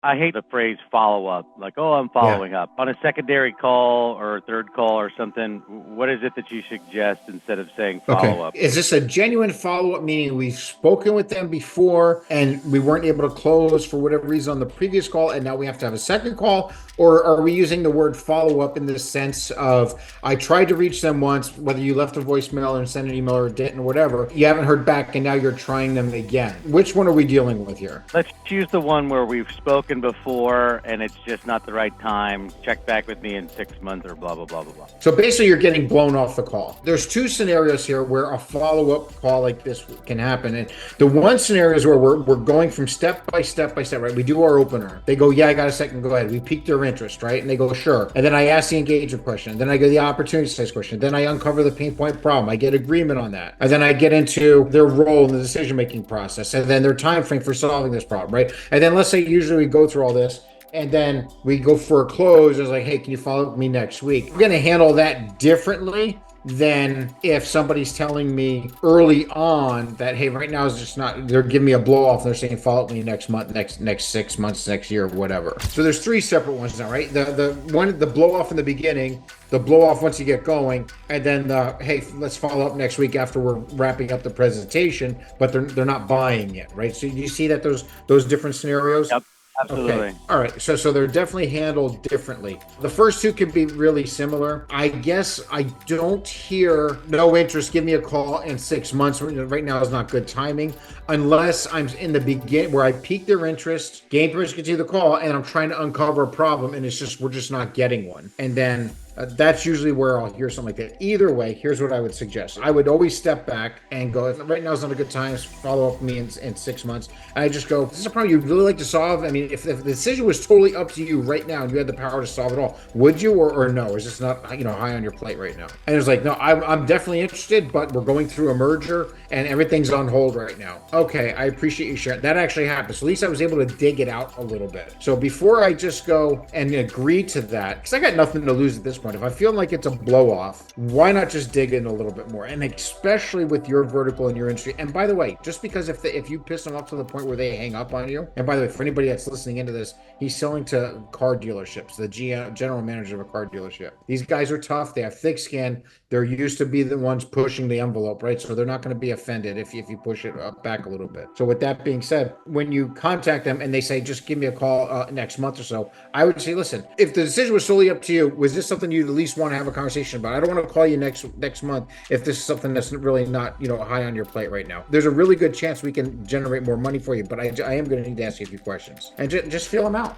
I hate the phrase follow up, like, oh, I'm Yeah. following up. On a secondary call or a third call or something, what is it that you suggest instead of saying Okay. follow up? Is this a genuine follow-up, meaning we've spoken with them before and we weren't able to close for whatever reason on the previous call, and now we have to have a second call? Or are we using the word follow-up in the sense of I tried to reach them once, whether you left a voicemail or sent an email or didn't or whatever, you haven't heard back and now you're trying them again? Which one are we dealing with here? Let's choose the one where we've spoken before and it's just not the right time. Check back with me in 6 months or blah, blah, blah, blah, blah. So basically, you're getting blown off the call. There's two scenarios here where a follow-up call like this can happen. And the one scenario is where we're going from step by step by step, right? We do our opener. They go, yeah, I got a second, go ahead. We pique their interest, right? And they go, sure. And then I ask the engagement question. Then I go the opportunity size question. Then I uncover the pain point problem. I get agreement on that. And then I get into their role in the decision-making process. And then their time frame for solving this problem, right? And then let's say usually we go through all this, and then we go for a close. It's like, hey, can you follow up with me next week? We're going to handle that differently than if somebody's telling me early on that, hey, right now is just not, they're giving me a blow off. They're saying follow up with me next month, next 6 months, next year, whatever. So there's three separate ones now, right? The one, the blow off in the beginning, the blow off once you get going, and then the, hey, let's follow up next week after we're wrapping up the presentation, but they're not buying it, right? So you see that those different scenarios? Yep. Absolutely. Okay. All right. So they're definitely handled differently. The first two can be really similar. I guess I don't hear no interest. Give me a call in 6 months. Right now is not good timing unless I'm in the beginning where I pique their interest, gain permission to continue the call, and I'm trying to uncover a problem, and we're just not getting one. And then that's usually where I'll hear something like that. Either way, here's what I would suggest. I would always step back and go, if right now is not a good time, follow up with me in 6 months. And I just go, this is a problem you'd really like to solve. I mean, if the decision was totally up to you right now and you had the power to solve it all, would you or no? Is this not high on your plate right now? And it's like, no, I'm definitely interested, but we're going through a merger and everything's on hold right now. Okay, I appreciate you sharing. That actually happened. So at least I was able to dig it out a little bit. So before I just go and agree to that, because I got nothing to lose at this point. If I feel like it's a blow off, why not just dig in a little bit more? And especially with your vertical and your industry. And by the way, just because if you piss them up to the point where they hang up on you, and by the way, for anybody that's listening into this, he's selling to car dealerships, the general manager of a car dealership. These guys are tough. They have thick skin. They're used to be the ones pushing the envelope, right? So they're not going to be offended if you push it back a little bit. So with that being said, when you contact them and they say, just give me a call next month or so, I would say, listen, if the decision was solely up to you, was this something you'd at least want to have a conversation about? I don't want to call you next month if this is something that's really not, high on your plate right now. There's a really good chance we can generate more money for you, but I am going to need to ask you a few questions and just feel them out.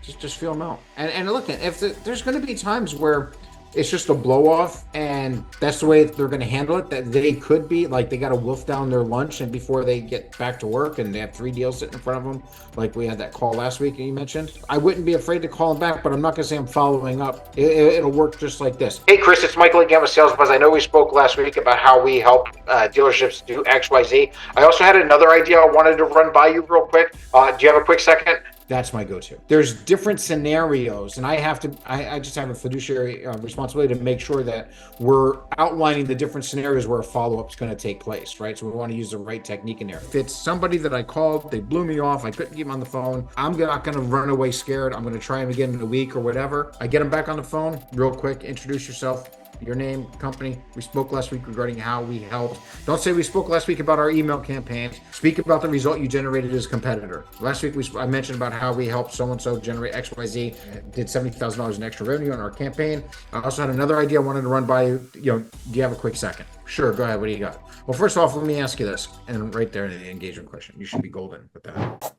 Just feel them out. And look, if there's going to be times where it's just a blow off and that's the way they're going to handle it, that they could be like they got to wolf down their lunch and before they get back to work and they have 3 deals sitting in front of them, like we had that call last week and you mentioned. I wouldn't be afraid to call them back, but I'm not going to say I'm following up. It'll work just like this. Hey Chris, it's Michael again with Sales Buzz. I know we spoke last week about how we help dealerships do XYZ. I also had another idea I wanted to run by you real quick. Do you have a quick second? That's my go-to. There's different scenarios, and I just have a fiduciary responsibility to make sure that we're outlining the different scenarios where a follow-up is going to take place, right? So we want to use the right technique in there. If it's somebody that I called, they blew me off, I couldn't get them on the phone, I'm not going to run away scared. I'm going to try them again in a week or whatever. I get them back on the phone, real quick, introduce yourself. Your name, company. We spoke last week regarding how we helped. Don't say we spoke last week about our email campaigns. Speak about the result you generated as a competitor. Last week I mentioned about how we helped so-and-so generate XYZ, did $70,000 in extra revenue on our campaign. I also had another idea I wanted to run by you. Do you have a quick second? Sure, go ahead. What do you got? Well, first off, let me ask you this. And right there in the engagement question, you should be golden with that.